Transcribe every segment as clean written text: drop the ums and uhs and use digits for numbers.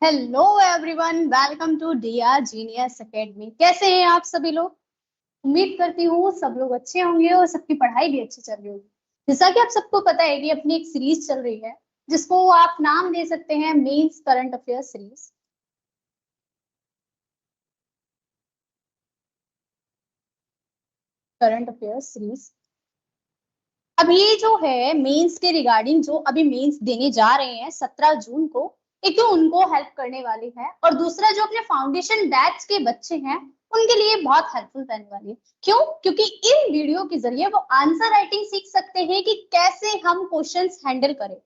Hello everyone, welcome to DR genius academy. कैसे हैं आप सभी लोग? उम्मीद करती हूँ सब लोग अच्छे होंगे और सबकी पढ़ाई भी अच्छी चल रही होगी। जैसा कि आप सबको पता है कि अपनी एक सीरीज चल रही है जिसको आप नाम दे सकते हैं mains current affair series. Current affair series अब ये जो है मेंस के रिगार्डिंग, जो अभी मेंस देने जा रहे हैं 17 जून को, एक तो उनको हेल्प करने वाली है और दूसरा जो अपने फाउंडेशन बैच के बच्चे हैं उनके लिए बहुत हेल्पफुल रहने वाली है। क्यों? क्योंकि इन वीडियो के जरिए वो आंसर राइटिंग सीख सकते हैं कि कैसे हम क्वेश्चंस हैंडल करें।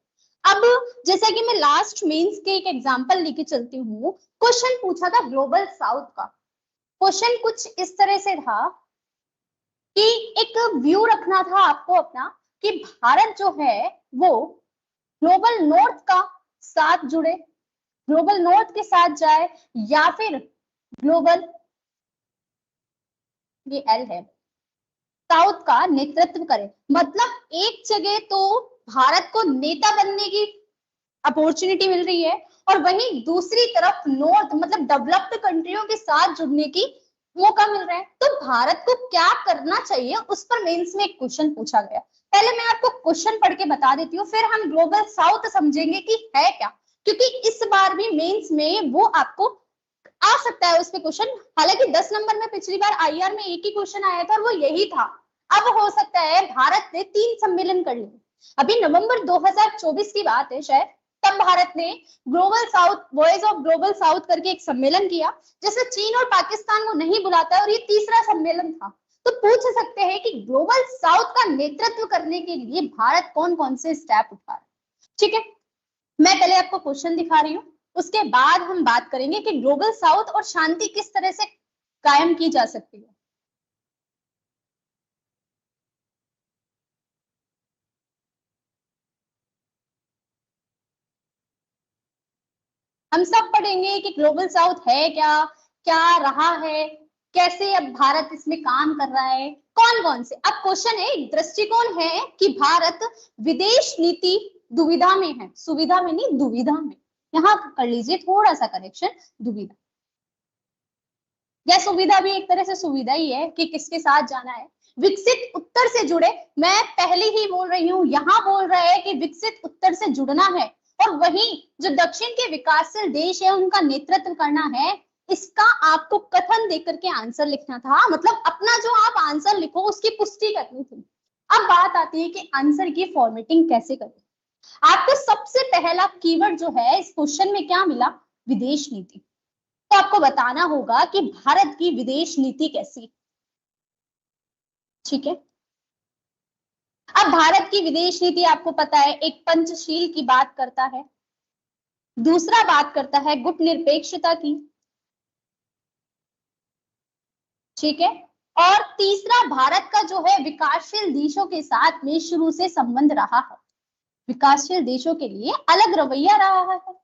अब जैसा कि मैं लास्ट मेंस के एक एग्जांपल लेके चलती हूँ, क्वेश्चन पूछा था ग्लोबल साउथ का। क्वेश्चन कुछ इस तरह से था कि एक व्यू रखना था आपको अपना कि भारत जो है वो ग्लोबल नॉर्थ का साथ जुड़े, ग्लोबल नॉर्थ के साथ जाए, या फिर ग्लोबल, ये एल है, साउथ का नेतृत्व करे। मतलब एक जगह तो भारत को नेता बनने की अपॉर्चुनिटी मिल रही है और वहीं दूसरी तरफ नॉर्थ मतलब डेवलप्ड कंट्रियों के साथ जुड़ने की मौका मिल रहा है। तो भारत को क्या करना चाहिए उस पर मेंस में एक क्वेश्चन पूछा गया। पहले मैं आपको क्वेश्चन पढ़ के बता देती हूँ, फिर हम ग्लोबल साउथ समझेंगे कि है क्या। क्योंकि इस बार भी मेंस में वो आपको आ सकता है उस पे क्वेश्चन। हालांकि 10 नंबर में पिछली बार आईआर में एक ही क्वेश्चन आया था और वो यही था। अब हो सकता है भारत ने 3 सम्मेलन कर लिए। अभी नवंबर 2024 की बात है शायद, तब भारत ने global south, voice of Global south करके एक सम्मेलन किया जिसमें चीन और पाकिस्तान को नहीं बुलाता है और ये तीसरा सम्मेलन था। तो पूछ सकते हैं कि ग्लोबल साउथ का नेतृत्व करने के लिए भारत कौन कौन से स्टेप उठा रहा है। ठीक है, मैं पहले आपको क्वेश्चन दिखा रही हूँ, उसके बाद हम बात करेंगे कि ग्लोबल साउथ और शांति किस तरह से कायम की जा सकती है। हम सब पढ़ेंगे कि ग्लोबल साउथ है क्या, क्या रहा है, कैसे अब भारत इसमें काम कर रहा है, कौन कौन से। अब क्वेश्चन है, एक दृष्टिकोण है कि भारत विदेश नीति दुविधा में है, सुविधा में नहीं दुविधा में। यहाँ कर लीजिए थोड़ा सा करेक्शन, दुविधा या सुविधा भी एक तरह से सुविधा ही है कि किसके साथ जाना है। विकसित उत्तर से जुड़े, मैं पहले ही बोल रही हूँ, यहाँ बोल रहा है कि विकसित उत्तर से जुड़ना है और वहीं जो दक्षिण के विकासशील देश है उनका नेतृत्व करना है। इसका आपको कथन देकर के आंसर लिखना था, मतलब अपना जो आप आंसर लिखो उसकी पुष्टि करनी थी। अब बात आती है कि आंसर की फॉर्मेटिंग कैसे करें। आपको सबसे पहला कीवर्ड जो है इस क्वेश्चन में क्या मिला, विदेश नीति। तो आपको बताना होगा कि भारत की विदेश नीति कैसी। ठीक है, अब भारत की विदेश नीति आपको पता है एक पंचशील की बात करता है, दूसरा बात करता है गुटनिरपेक्षता की। ठीक है, और तीसरा भारत का जो है विकासशील देशों के साथ में शुरू से संबंध रहा है, विकासशील देशों के लिए अलग रवैया रहा है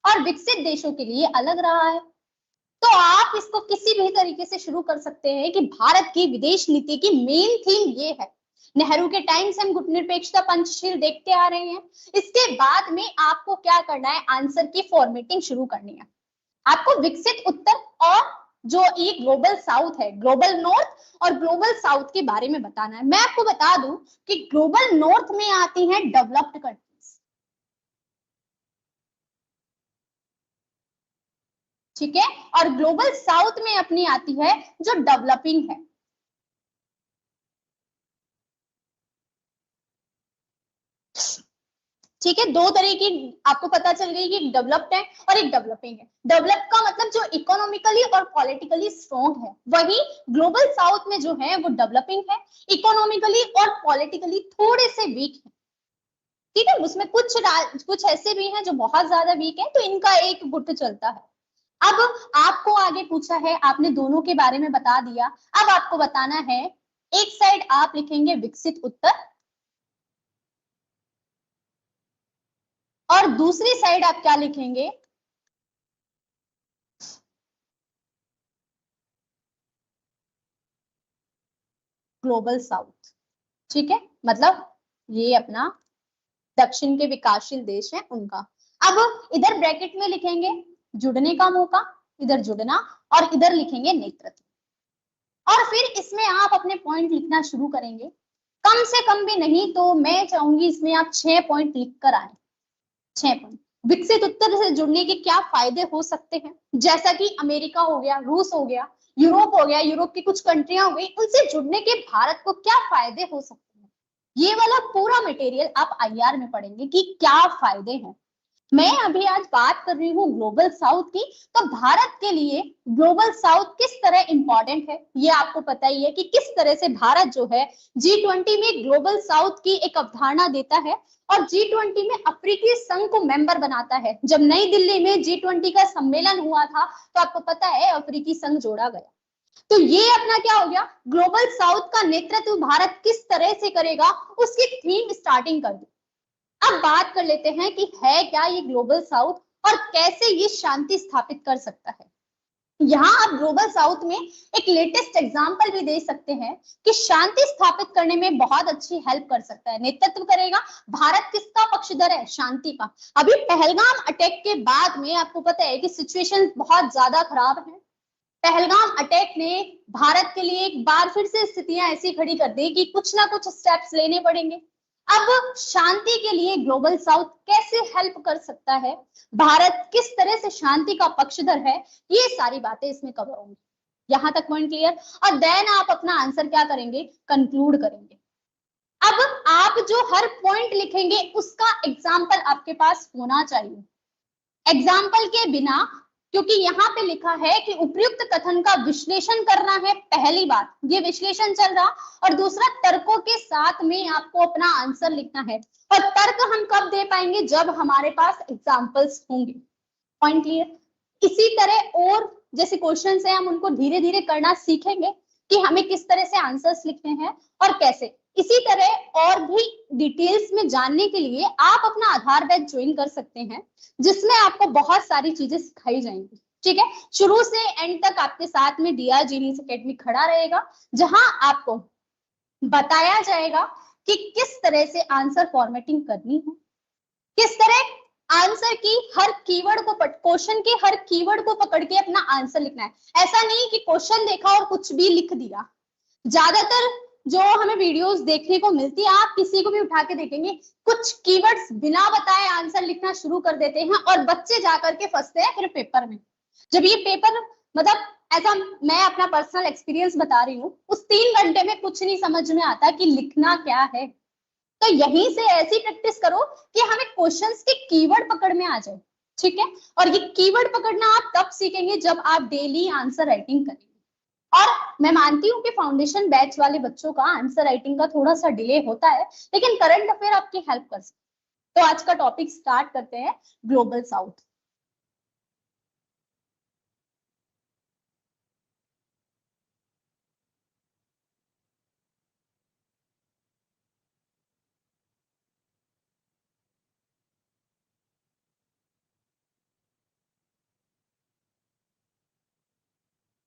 और विकसित देशों के लिए अलग रहा है। तो आप इसको किसी भी तरीके से शुरू कर सकते हैं कि भारत की विदेश नीति की मेन थीम ये है। नेहरू के टाइम से हम गुटनिरपेक्षता पंचशील देखते आ रहे हैं। इसके बाद में आपको क्या करना है, आंसर की फॉर्मेटिंग शुरू करनी है। आपको विकसित उत्तर और जो ये ग्लोबल साउथ है, ग्लोबल नॉर्थ और ग्लोबल साउथ के बारे में बताना है। मैं आपको बता दूं कि ग्लोबल नॉर्थ में आती है डेवलप्ड कंट्रीज। ठीक है, और ग्लोबल साउथ में अपनी आती है जो डेवलपिंग है। ठीक है, दो तरह की आपको पता चल गई कि एक डेवलप्ड है और एक डेवलपिंग है। डेवलप का मतलब जो इकोनॉमिकली और पॉलिटिकली स्ट्रॉन्ग है, वही ग्लोबल साउथ में जो है वो डेवलपिंग है, इकोनॉमिकली और पॉलिटिकली थोड़े से वीक है। ठीक है, उसमें कुछ ऐसे भी हैं जो बहुत ज्यादा वीक है, तो इनका एक गुट चलता है। अब आपको आगे पूछा है, आपने दोनों के बारे में बता दिया। अब आपको बताना है, एक साइड आप लिखेंगे विकसित उत्तर और दूसरी साइड आप क्या लिखेंगे, ग्लोबल साउथ। ठीक है, मतलब ये अपना दक्षिण के विकासशील देश है उनका। अब इधर ब्रैकेट में लिखेंगे जुड़ने का मौका, इधर जुड़ना, और इधर लिखेंगे नेतृत्व। और फिर इसमें आप अपने पॉइंट लिखना शुरू करेंगे। कम से कम भी नहीं तो मैं चाहूंगी इसमें आप 6 पॉइंट लिख कर आए। 6 पॉइंट। विकसित उत्तर से जुड़ने के क्या फायदे हो सकते हैं, जैसा कि अमेरिका हो गया, रूस हो गया, यूरोप हो गया, यूरोप की कुछ कंट्रियां हो गई, उनसे जुड़ने के भारत को क्या फायदे हो सकते हैं। ये वाला पूरा मटेरियल आप आईआर में पढ़ेंगे कि क्या फायदे हैं। मैं अभी आज बात कर रही हूँ ग्लोबल साउथ की, तो भारत के लिए ग्लोबल साउथ किस तरह इंपॉर्टेंट है ये आपको पता ही है कि किस तरह से भारत जो है G20 में ग्लोबल साउथ की एक अवधारणा देता है और G20 में अफ्रीकी संघ को मेंबर बनाता है। जब नई दिल्ली में G20 का सम्मेलन हुआ था तो आपको पता है अफ्रीकी संघ जोड़ा गया। तो ये अपना क्या हो गया, ग्लोबल साउथ का नेतृत्व भारत किस तरह से करेगा उसकी थीम स्टार्टिंग कर दी। अब बात कर लेते हैं कि है क्या ये ग्लोबल साउथ और कैसे ये शांति स्थापित कर सकता है। यहाँ आप ग्लोबल साउथ में एक लेटेस्ट एग्जांपल भी दे सकते हैं कि शांति स्थापित करने में बहुत अच्छी हेल्प कर सकता है। नेतृत्व करेगा भारत, किसका पक्षधर है, शांति का। अभी पहलगाम अटैक के बाद में आपको पता है कि सिचुएशन बहुत ज्यादा खराब है। पहलगाम अटैक ने भारत के लिए एक बार फिर से स्थितियां ऐसी खड़ी कर दी कि कुछ ना कुछ स्टेप्स लेने पड़ेंगे। अब शांति के लिए ग्लोबल साउथ कैसे हेल्प कर सकता है, भारत किस तरह से शांति का पक्षधर है, ये सारी बातें इसमें कवर होंगी। यहां तक पॉइंट क्लियर। और देन आप अपना आंसर क्या करेंगे, कंक्लूड करेंगे। अब आप जो हर पॉइंट लिखेंगे उसका एग्जाम्पल आपके पास होना चाहिए। एग्जाम्पल के बिना, क्योंकि यहाँ पे लिखा है कि उपयुक्त कथन का विश्लेषण करना है, पहली बात ये विश्लेषण चल रहा, और दूसरा तर्कों के साथ में आपको अपना आंसर लिखना है। और तर्क हम कब दे पाएंगे, जब हमारे पास एग्जाम्पल्स होंगे। Point clear. इसी तरह और जैसे क्वेश्चंस है हम उनको धीरे धीरे करना सीखेंगे कि हमें किस तरह से आंसर्स लिखने हैं और कैसे। इसी तरह और भी डिटेल्स में जानने के लिए आप अपना आधार बैच ज्वाइन कर सकते हैं, जिसमें आपको बहुत सारी चीजें सिखाई जाएंगी। ठीक है, शुरू से एंड तक आपके साथ में डीआर जीनियस एकेडमी खड़ा रहेगा, जहां आपको बताया जाएगा कि किस तरह से आंसर फॉर्मेटिंग करनी है, किस तरह आंसर की हर कीवर्ड को, क्वेश्चन के हर कीवर्ड को पकड़ के अपना आंसर लिखना है। ऐसा नहीं कि क्वेश्चन देखा और कुछ भी लिख दिया। ज्यादातर जो हमें वीडियोस देखने को मिलती है, आप किसी को भी उठा के देखेंगे, कुछ कीवर्ड्स बिना बताए आंसर लिखना शुरू कर देते हैं और बच्चे जाकर के फंसते हैं फिर पेपर में। जब ये पेपर मतलब ऐसा, मैं अपना पर्सनल एक्सपीरियंस बता रही हूँ, उस 3 घंटे में कुछ नहीं समझ में आता कि लिखना क्या है। तो यहीं से ऐसी प्रैक्टिस करो कि हमें क्वेश्चंस के कीवर्ड पकड़ में आ जाए। ठीक है, और ये कीवर्ड पकड़ना आप तब सीखेंगे जब आप डेली आंसर राइटिंग करेंगे। और मैं मानती हूँ कि फाउंडेशन बैच वाले बच्चों का आंसर राइटिंग का थोड़ा सा डिले होता है, लेकिन करंट अफेयर आपकी हेल्प कर सकते। तो आज का टॉपिक स्टार्ट करते हैं, ग्लोबल साउथ।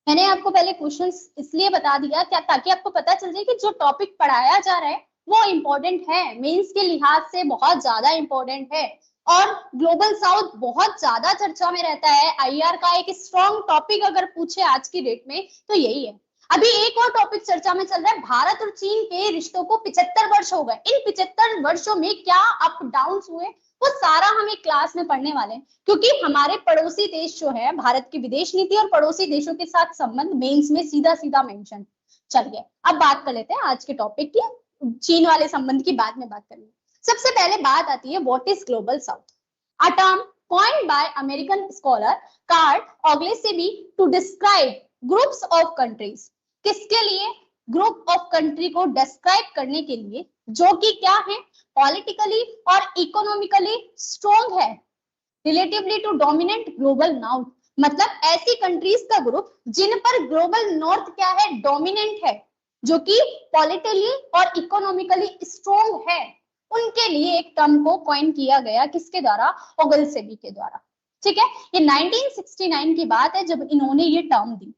मैंने आपको पहले क्वेश्चंस इसलिए बता दिया क्या, ताकि आपको पता चल जाए कि जो टॉपिक पढ़ाया जा रहा है वो इम्पोर्टेंट है, मेंस के लिहाज से बहुत ज्यादा इम्पोर्टेंट है। और ग्लोबल साउथ बहुत ज्यादा चर्चा में रहता है। आईआर का एक स्ट्रॉन्ग टॉपिक अगर पूछे आज की डेट में तो यही है। अभी एक और टॉपिक चर्चा में चल रहा है, भारत और चीन के रिश्तों को 75 वर्ष हो गए। इन 75 वर्षों में क्या अप डाउन हुए, वो सारा हम एक क्लास में पढ़ने वाले हैं, क्योंकि हमारे पड़ोसी देश जो है, भारत की विदेश नीति और पड़ोसी देशों के साथ संबंध मेंस में सीधा सीधा मेंशन। चलिए अब बात कर लेते हैं आज के टॉपिक की, चीन वाले संबंध की बाद में बात करेंगे। सबसे पहले बात आती है what is global south, a term coined by American scholar Carl Oglesby to describe groups of countries। किसके लिए, ग्रुप ऑफ कंट्री को डिस्क्राइब करने के लिए जो कि क्या है, पॉलिटिकली और इकोनॉमिकली स्ट्रॉन्ग है, relatively to dominant global north. मतलब ऐसी कंट्रीज का ग्रुप जिन पर ग्लोबल नॉर्थ क्या है, डोमिनेंट है, जो कि पॉलिटिकली और इकोनॉमिकली स्ट्रॉन्ग है, उनके लिए एक टर्म को कॉइन किया गया, किसके द्वारा, ओगलसेबी के द्वारा। ठीक है, ये 1969 की बात है जब इन्होंने ये टर्म दी।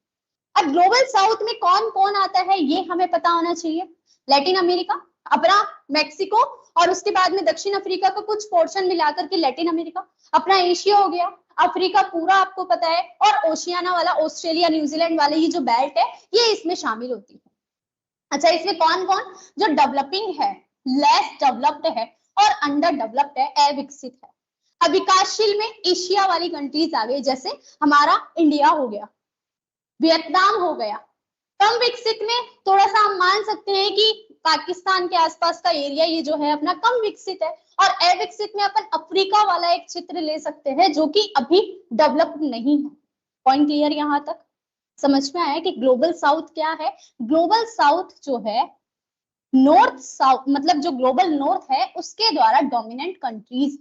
अब ग्लोबल साउथ में कौन कौन आता है ये हमें पता होना चाहिए। लैटिन अमेरिका, अपना मैक्सिको, और उसके बाद में दक्षिण अफ्रीका का कुछ पोर्शन मिलाकर के लैटिन अमेरिका, अपना एशिया हो गया, अफ्रीका पूरा आपको पता है, और ओशियाना वाला, ऑस्ट्रेलिया न्यूजीलैंड वाले ये जो बेल्ट है ये इसमें शामिल होती है। अच्छा, इसमें कौन कौन जो डेवलपिंग है, लेस डेवलप्ड है और अंडर डेवलप्ड है, अविकसित है। अविकासशील में एशिया वाली कंट्रीज आ गई, जैसे हमारा इंडिया हो गया, वियतनाम हो गया। कम विकसित में थोड़ा सा हम मान सकते हैं कि पाकिस्तान के आसपास का एरिया ये जो है अपना कम विकसित है, और अविकसित में अपन अफ्रीका वाला एक क्षेत्र ले सकते हैं जो कि अभी डेवलप्ड नहीं है। पॉइंट क्लियर यहां तक? समझ में आया कि ग्लोबल साउथ क्या है? ग्लोबल साउथ जो है नॉर्थ साउथ, मतलब जो ग्लोबल नॉर्थ है उसके द्वारा डोमिनेंट कंट्रीज।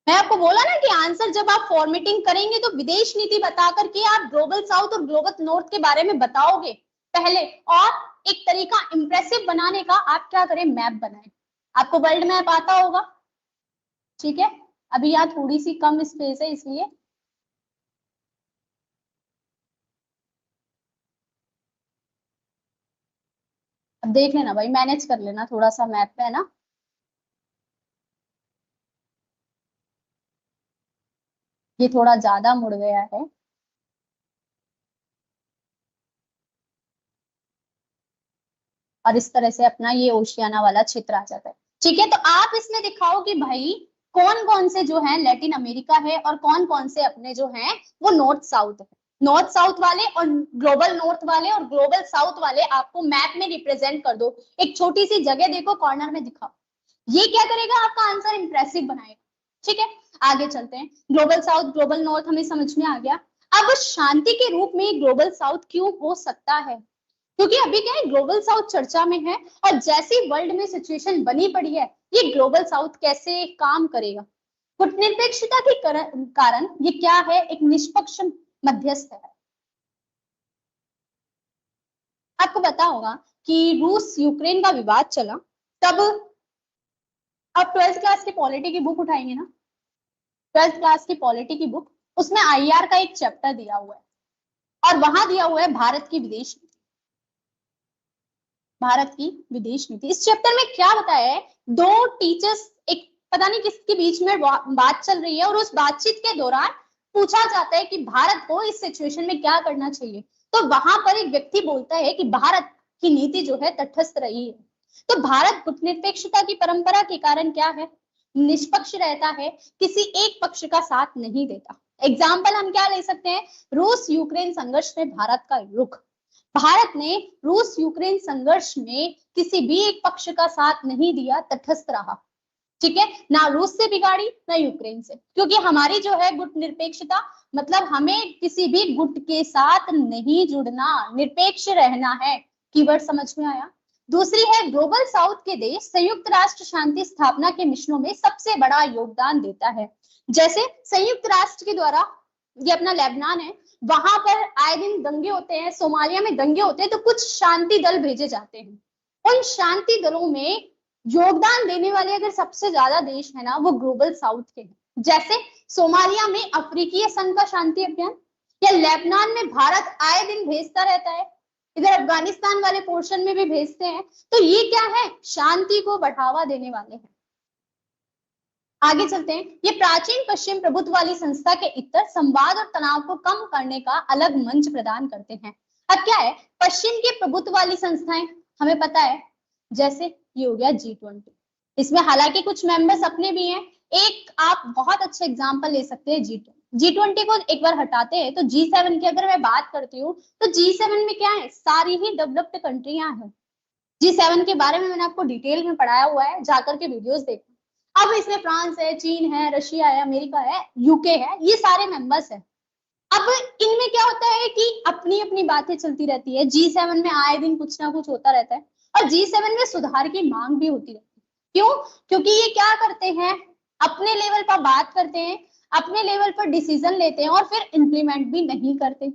मैं आपको बोला ना कि आंसर जब आप फॉर्मेटिंग करेंगे तो विदेश नीति बता करके आप ग्लोबल साउथ और ग्लोबल नॉर्थ के बारे में बताओगे पहले, और एक तरीका इंप्रेसिव बनाने का आप क्या करें, मैप बनाएं। आपको वर्ल्ड मैप आता होगा, ठीक है? अभी यहाँ थोड़ी सी कम स्पेस है इसलिए अब देख लेना भाई, मैनेज कर लेना थोड़ा सा मैप पे, है ना? ये थोड़ा ज्यादा मुड़ गया है। और इस तरह से अपना ये ओशियाना वाला क्षेत्र आ जाता है। ठीक है, तो आप इसमें दिखाओ कि भाई कौन कौन से जो है लैटिन अमेरिका है और कौन कौन से अपने जो है वो नॉर्थ साउथ है। नॉर्थ साउथ वाले और ग्लोबल नॉर्थ वाले और ग्लोबल साउथ वाले आपको मैप में रिप्रेजेंट कर दो। एक छोटी सी जगह देखो, कॉर्नर में दिखाओ। ये क्या करेगा, आपका आंसर इंप्रेसिव बनाएगा। ठीक है, आगे चलते हैं। ग्लोबल साउथ ग्लोबल नॉर्थ हमें समझ में आ गया। अब शांति के रूप में ग्लोबल साउथ क्यों हो सकता है? क्योंकि अभी क्या है, ग्लोबल साउथ चर्चा में है, और जैसी वर्ल्ड में सिचुएशन बनी पड़ी है, ये ग्लोबल साउथ कैसे काम करेगा? कूटनिरपेक्षता के कारण ये क्या है, एक निष्पक्ष मध्यस्थ है। आपको पता होगा कि रूस यूक्रेन का विवाद चला, तब आप ट्वेल्थ क्लास की पॉलिटी की बुक उठाएंगे ना, ट्वेल्थ क्लास की पॉलिटी की बुक, उसमें आईआर का एक चैप्टर दिया हुआ है, और वहां दिया हुआ है भारत की विदेश नीति। भारत की विदेश नीति, इस चैप्टर में क्या बताया है, दो टीचर्स, एक पता नहीं किसके बीच में बात चल रही है, और उस बातचीत के दौरान पूछा जाता है कि भारत को इस सिचुएशन में क्या करना चाहिए। तो वहां पर एक व्यक्ति बोलता है कि भारत की नीति जो है तटस्थ रही है। तो भारत गुटनिरपेक्षता की परंपरा के कारण क्या है, निष्पक्ष रहता है, किसी एक पक्ष का साथ नहीं देता। एग्जाम्पल हम क्या ले सकते हैं, रूस यूक्रेन संघर्ष में भारत का रुख। भारत ने रूस यूक्रेन संघर्ष में किसी भी एक पक्ष का साथ नहीं दिया, तटस्थ रहा। ठीक है, ना रूस से बिगाड़ी ना यूक्रेन से, क्योंकि हमारी जो है गुट निरपेक्षता, मतलब हमें किसी भी गुट के साथ नहीं जुड़ना, निरपेक्ष रहना है। कीवर्ड समझ में आया? दूसरी है, ग्लोबल साउथ के देश संयुक्त राष्ट्र शांति स्थापना के मिशनों में सबसे बड़ा योगदान देता है। जैसे संयुक्त राष्ट्र के द्वारा, ये अपना लेबनान है, वहां पर आए दिन दंगे होते हैं, सोमालिया में दंगे होते हैं, तो कुछ शांति दल भेजे जाते हैं। उन शांति दलों में योगदान देने वाले अगर सबसे ज्यादा देश है ना, वो ग्लोबल साउथ के हैं। जैसे सोमालिया में अफ्रीकी संघ का शांति अभियान, या लेबनान में भारत आए दिन भेजता रहता है, इधर अफगानिस्तान वाले पोर्शन में भी भेजते हैं। तो ये क्या है, शांति को बढ़ावा देने वाले हैं। आगे चलते हैं। ये प्राचीन पश्चिम प्रभुत्व वाली संस्था के इतर संवाद और तनाव को कम करने का अलग मंच प्रदान करते हैं। अब क्या है, पश्चिम के प्रभुत्व वाली संस्थाएं हमें पता है, जैसे ये हो गया G20। इसमें हालांकि कुछ मेंबर्स अपने भी हैं। एक आप बहुत अच्छे एग्जांपल ले सकते हैं G20 को एक बार हटाते हैं तो G7 की अगर मैं बात करती हूँ, तो G7 में क्या है, सारी ही डेवलप्ड कंट्रियां हैं। G7 के बारे में मैंने आपको डिटेल में पढ़ाया हुआ है, जाकर के वीडियोस देखो। अब इसमें फ्रांस है, चीन है, रशिया है, अमेरिका है, यूके है, ये सारे मेंबर्स हैं। अब इनमें क्या होता है कि अपनी अपनी बातें चलती रहती है। G7 में आए दिन कुछ ना कुछ होता रहता है, और G7 में सुधार की मांग भी होती रहती है। क्यों? क्योंकि ये क्या करते हैं, अपने लेवल पर बात करते हैं, अपने लेवल पर डिसीजन लेते हैं, और फिर इंप्लीमेंट भी नहीं करते।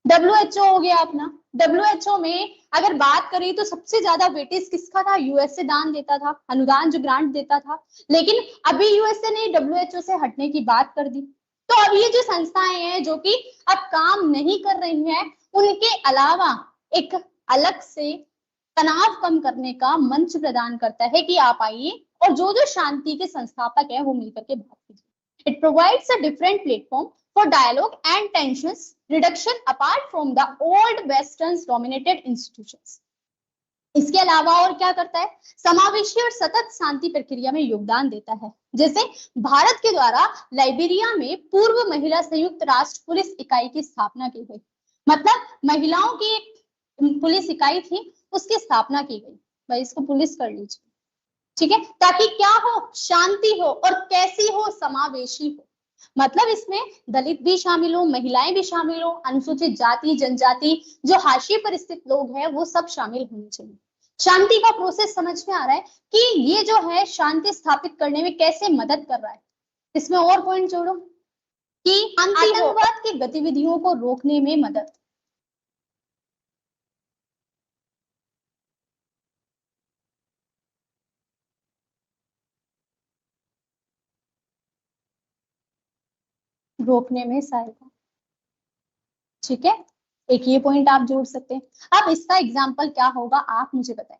WHO हो गया अपना, WHO में अगर बात करें तो सबसे ज्यादा वेटेज किसका था, यूएसए दान देता था, अनुदान जो ग्रांट देता था। लेकिन अभी यूएसए ने WHO से हटने की बात कर दी। तो अब ये जो संस्थाएं हैं जो कि अब काम नहीं कर रही हैं, उनके अलावा एक अलग से तनाव कम करने का मंच प्रदान करता है कि आप आइए और जो जो शांति के संस्थापक है वो मिलकर के बात कीजिए। It provides a different platform for dialogue and tensions reduction apart from the old western dominated institutions. इसके अलावा और क्या करता है, समावेशी और सतत शांति प्रक्रिया में योगदान देता है। जैसे भारत के द्वारा लाइबेरिया में पूर्व महिला संयुक्त राष्ट्र पुलिस इकाई की स्थापना की गई, मतलब महिलाओं की एक पुलिस इकाई थी, उसकी स्थापना की गई। भाई इसको पुलिस कर लीजिए, ठीक है, ताकि क्या हो, शांति हो, और कैसी हो, समावेशी हो। मतलब इसमें दलित भी शामिल हो, महिलाएं भी शामिल हो, अनुसूचित जाति जनजाति, जो हाशिए पर स्थित लोग हैं वो सब शामिल होने चाहिए। शांति का प्रोसेस समझ में आ रहा है कि ये जो है शांति स्थापित करने में कैसे मदद कर रहा है। इसमें और पॉइंट जोड़ो कि आतंकवाद की गतिविधियों को रोकने में मदद, रोकने में सहायता, ठीक है, एक ये पॉइंट आप जोड़ सकते हैं। अब इसका एग्जाम्पल क्या होगा आप मुझे बताएं।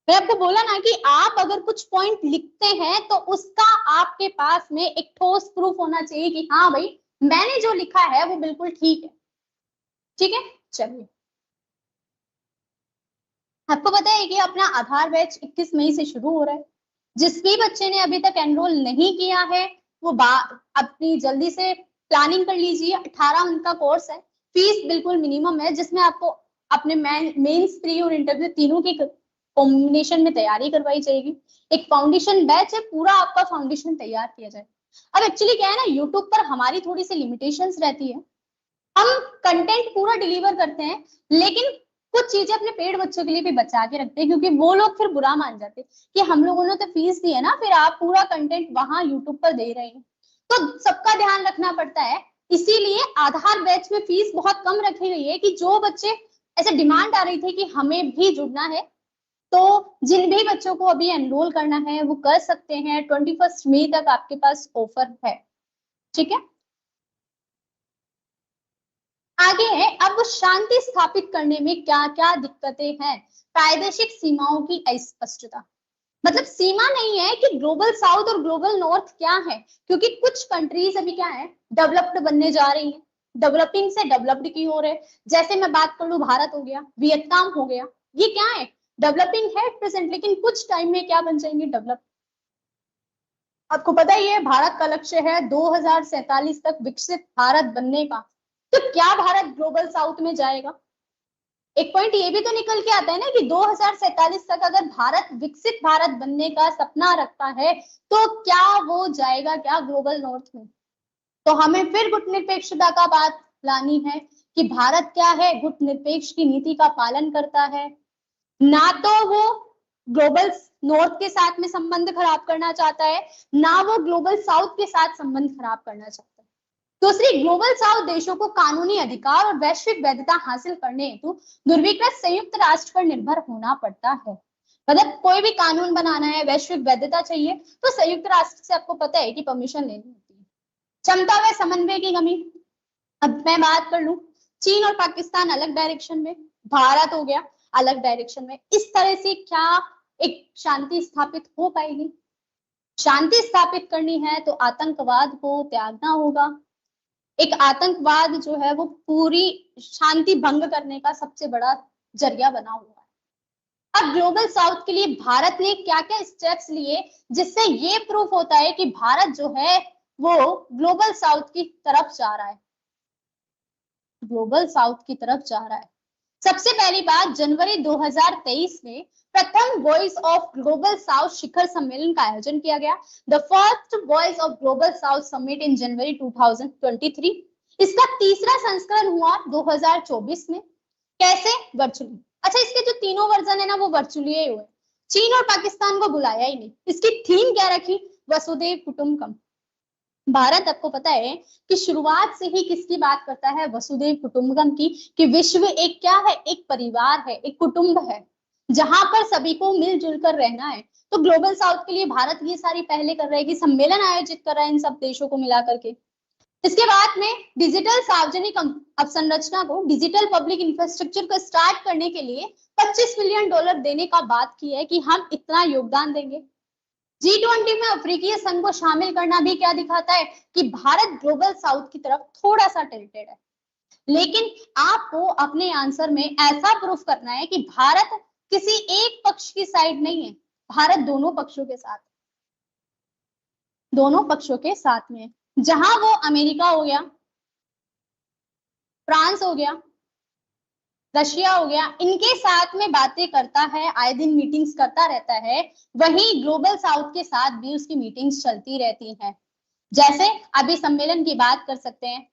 मैं आपको बोला ना कि आप अगर कुछ पॉइंट लिखते हैं तो उसका आपके पास में एक ठोस प्रूफ होना चाहिए कि हाँ भाई मैंने जो लिखा है वो बिल्कुल ठीक है, ठीक है। चलिए, आपको पता है कि अपना आधार बैच 21 मई से शुरू हो रहा है। जिस भी बच्चे ने अभी तक एनरोल नहीं किया है वो अपनी जल्दी से प्लानिंग कर लीजिए। 18 उनका कोर्स है, फीस बिल्कुल मिनिमम है, जिसमें आपको अपने मेंस प्री और इंटरव्यू तीनों की कॉम्बिनेशन में तैयारी करवाई जाएगी। एक फाउंडेशन बैच है, पूरा आपका फाउंडेशन तैयार किया जाए। अब एक्चुअली क्या है ना, यूट्यूब पर हमारी थोड़ी सी लिमिटेशंस रहती है, हम कंटेंट पूरा डिलीवर करते हैं लेकिन कुछ चीजें अपने पेड बच्चों के लिए भी बचा के रखते हैं, क्योंकि वो लोग फिर बुरा मान जाते हैं कि हम लोगों ने तो फीस दी है ना, फिर आप पूरा कंटेंट वहां यूट्यूब पर दे रहे हैं। तो सबका ध्यान रखना पड़ता है, इसीलिए आधार बैच में फीस बहुत कम रखी गई है कि जो बच्चे, ऐसे डिमांड आ रही थी कि हमें भी जुड़ना है, तो जिन भी बच्चों को अभी एनरोल करना है वो कर सकते हैं। 21 मई तक आपके पास ऑफर है, ठीक है। आगे है, अब शांति स्थापित करने में क्या क्या दिक्कतें हैं। प्रादेशिक सीमाओं की अस्पष्टता, मतलब सीमा नहीं है कि ग्लोबल साउथ और ग्लोबल नॉर्थ क्या है, क्योंकि कुछ कंट्रीज अभी क्या है, डेवलप्ड बनने जा रही है, डेवलपिंग से डेवलप्ड की हो रहे। जैसे मैं बात कर लू, भारत हो गया, वियतनाम हो गया, ये क्या है, डेवलपिंग है प्रेजेंट, लेकिन कुछ टाइम में क्या बन जाएंगे, डेवलप। आपको पता ही है भारत का लक्ष्य है 2047 तक विकसित भारत बनने का। तो क्या भारत ग्लोबल साउथ में जाएगा? एक पॉइंट ये भी तो निकल के आता है ना कि 2047 तक अगर भारत विकसित भारत बनने का सपना रखता है तो क्या वो जाएगा क्या ग्लोबल नॉर्थ में? तो हमें फिर गुटनिरपेक्षता का बात लानी है कि भारत क्या है, गुटनिरपेक्ष की नीति का पालन करता है, ना तो वो ग्लोबल नॉर्थ के साथ में संबंध खराब करना चाहता है, ना वो ग्लोबल साउथ के साथ संबंध खराब करना चाहता है। दूसरी, ग्लोबल साउथ देशों को कानूनी अधिकार और वैश्विक वैधता हासिल करने हेतु ध्रुवीकृत संयुक्त राष्ट्र पर निर्भर होना पड़ता है। मतलब कोई भी कानून बनाना है, वैश्विक वैधता चाहिए, तो संयुक्त राष्ट्र से आपको पता है कि परमिशन लेनी होती है। क्षमता व समन्वय की कमी, अब मैं बात कर लूं, चीन और पाकिस्तान अलग डायरेक्शन में, भारत हो गया अलग डायरेक्शन में, इस तरह से क्या एक शांति स्थापित हो पाएगी? शांति स्थापित करनी है तो आतंकवाद को त्यागना होगा। एक आतंकवाद जो है वो पूरी शांति भंग करने का सबसे बड़ा जरिया बना हुआ है। अब ग्लोबल साउथ के लिए भारत ने क्या क्या स्टेप्स लिए जिससे ये प्रूफ होता है कि भारत जो है वो ग्लोबल साउथ की तरफ जा रहा है, ग्लोबल साउथ की तरफ जा रहा है। सबसे पहली बात, जनवरी 2023 में प्रथम वॉइस ऑफ ग्लोबल साउथ शिखर सम्मेलन का आयोजन किया गया। The first Voice of Global South Summit in January 2023। इसका तीसरा संस्करण हुआ 2024 में। कैसे? वर्चुअली। अच्छा, इसके जो तीनों वर्जन है ना वो वर्चुअली हुए, चीन और पाकिस्तान को बुलाया ही नहीं। इसकी थीम क्या रखी? वसुधैव कुटुंबकम। भारत, आपको पता है कि शुरुआत से ही किसकी बात करता है? वसुधैव कुटुंबकम की, कि विश्व एक क्या है, एक परिवार है, एक कुटुंब है जहां पर सभी को मिलजुल कर रहना है। तो ग्लोबल साउथ के लिए भारत ये सारी पहले कर रहा है कि सम्मेलन आयोजित कर रहा है इन सब देशों को मिला करके। इसके बाद में डिजिटल सार्वजनिक अवसंरचना को, डिजिटल पब्लिक इंफ्रास्ट्रक्चर को स्टार्ट करने के लिए $25 बिलियन देने का बात की है कि हम इतना योगदान देंगे। G20 में अफ्रीकी संघ को शामिल करना भी क्या दिखाता है कि भारत ग्लोबल साउथ की तरफ थोड़ा सा टिल्टेड है। लेकिन आपको अपने आंसर में ऐसा प्रूफ करना है कि भारत किसी एक पक्ष की साइड नहीं है, भारत दोनों पक्षों के साथ, दोनों पक्षों के साथ में, जहां वो अमेरिका हो गया, फ्रांस हो गया, रशिया हो गया, इनके साथ में बातें करता है, आए दिन मीटिंग्स करता रहता है, वहीं ग्लोबल साउथ के साथ भी उसकी मीटिंग्स चलती रहती हैं। जैसे अभी सम्मेलन की बात कर सकते हैं,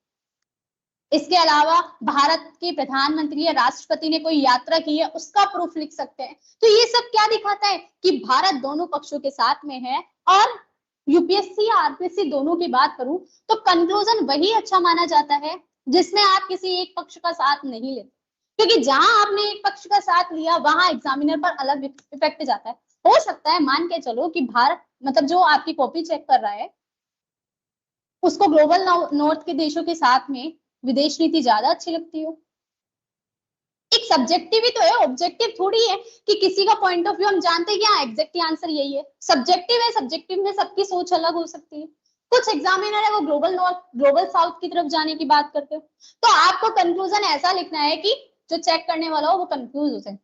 इसके अलावा भारत के प्रधानमंत्री या राष्ट्रपति ने कोई यात्रा की है, उसका प्रूफ लिख सकते हैं। तो ये सब क्या दिखाता है कि भारत दोनों पक्षों के साथ में है। और यूपीएससी या आरपीएससी दोनों की बात करूं तो कंक्लूजन वही अच्छा माना जाता है जिसमें आप किसी एक पक्ष का साथ नहीं लेते, क्योंकि जहां आपने एक पक्ष का साथ लिया वहां एग्जामिनर पर अलग इफेक्ट जाता है। हो सकता है मान के चलो कि भारत मतलब जो आपकी कॉपी चेक कर रहा है उसको ग्लोबल नॉर्थ के देशों के साथ में विदेश नीति ज्यादा अच्छी लगती हो। एक सब्जेक्टिव ही तो है, ऑब्जेक्टिव थोड़ी है कि किसी का पॉइंट ऑफ व्यू हम जानते हैं कि हाँ एग्जैक्ट आंसर यही है। सब्जेक्टिव है, सब्जेक्टिव में सबकी सोच अलग हो सकती है। कुछ एग्जामिनर है वो ग्लोबल नॉर्थ ग्लोबल साउथ की तरफ जाने की बात करते हो, तो आपको कंक्लूजन ऐसा लिखना है कि जो चेक करने वाला हो वो कंफ्यूज हो जाए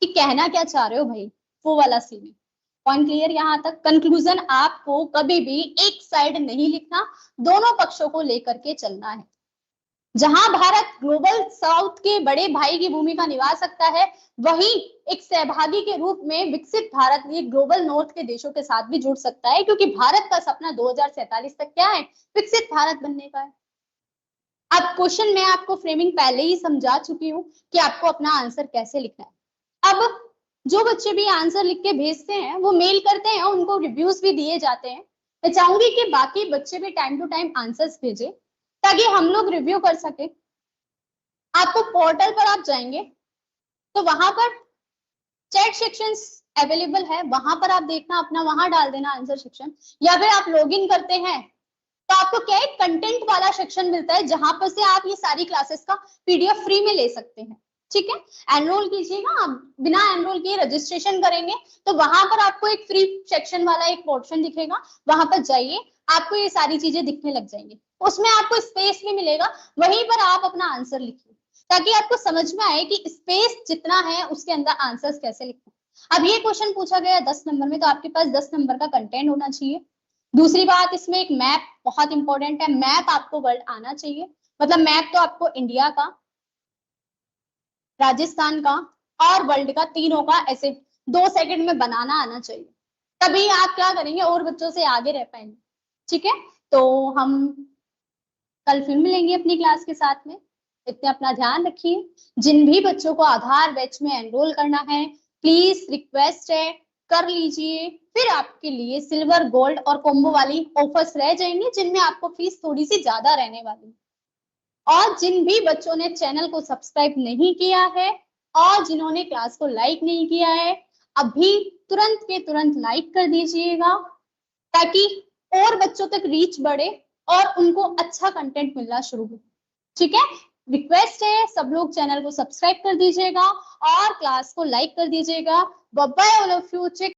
कि कहना क्या चाह रहे हो भाई, वो वाला सीन है। पॉइंट क्लियर यहाँ तक? कंक्लूजन आपको कभी भी एक साइड नहीं लिखना, दोनों पक्षों को लेकर के चलना है। जहां भारत ग्लोबल साउथ के बड़े भाई की भूमिका निभा सकता है, वहीं एक सहभागी के रूप में विकसित भारत ये ग्लोबल नॉर्थ के देशों के साथ भी जुड़ सकता है, क्योंकि भारत का सपना 2047 तक क्या है? विकसित भारत बनने का है। अब क्वेश्चन में आपको फ्रेमिंग पहले ही समझा चुकी हूँ कि आपको अपना आंसर कैसे लिखना है। अब जो बच्चे भी आंसर लिख के भेजते हैं वो मेल करते हैं, उनको रिव्यूज भी दिए जाते हैं। मैं चाहूंगी कि बाकी बच्चे भी टाइम टू टाइम आंसर्स भेजें ताकि हम लोग रिव्यू कर सके। आपको पोर्टल पर आप जाएंगे तो वहां पर चैट सेक्शन अवेलेबल है, वहां पर आप देखना, अपना वहां डाल देना आंसर सेक्शन, या फिर आप लॉग इन करते हैं तो आपको क्या है कंटेंट वाला सेक्शन मिलता है जहां पर से आप ये सारी क्लासेस का पीडीएफ फ्री में ले सकते हैं। ठीक है, एनरोल कीजिएगा, आप बिना एनरोल किए रजिस्ट्रेशन करेंगे तो वहां पर आपको एक फ्री सेक्शन वाला एक पोर्शन दिखेगा, वहां पर जाइए, आपको ये सारी चीजें दिखने लग जाएंगी, उसमें आपको स्पेस भी मिलेगा, वहीं पर आप अपना आंसर लिखिए ताकि आपको समझ में आए कि स्पेस जितना है उसके अंदर आंसर्स कैसे लिखना है। अब ये क्वेश्चन पूछा गया 10 नंबर में, तो आपके पास 10 नंबर का कंटेंट होना चाहिए। दूसरी बात, इसमें एक मैप बहुत इंपॉर्टेंट है, मैप आपको वर्ल्ड आना चाहिए, मतलब मैप तो आपको इंडिया का, राजस्थान का और वर्ल्ड का, तीनों का ऐसे 2 सेकंड में बनाना आना चाहिए, तभी आप क्या करेंगे और बच्चों से आगे रह पाएंगे। ठीक है, तो हम कल फिर मिलेंगे अपनी क्लास के साथ में। इतने अपना ध्यान रखिए। जिन भी बच्चों को आधार बैच में एनरोल करना है प्लीज रिक्वेस्ट है कर लीजिए, फिर आपके लिए सिल्वर गोल्ड और कॉम्बो वाली ऑफर्स रह जाएंगे जिनमें आपको फीस थोड़ी सी ज्यादा रहने वाली। और जिन भी बच्चों ने चैनल को सब्सक्राइब नहीं किया है और जिन्होंने क्लास को लाइक नहीं किया है, अभी तुरंत के तुरंत लाइक कर दीजिएगा ताकि और बच्चों तक रीच बढ़े और उनको अच्छा कंटेंट मिलना शुरू हो। ठीक है, रिक्वेस्ट है सब लोग चैनल को सब्सक्राइब कर दीजिएगा और क्लास को लाइक कर दीजिएगा। Bye bye all of you.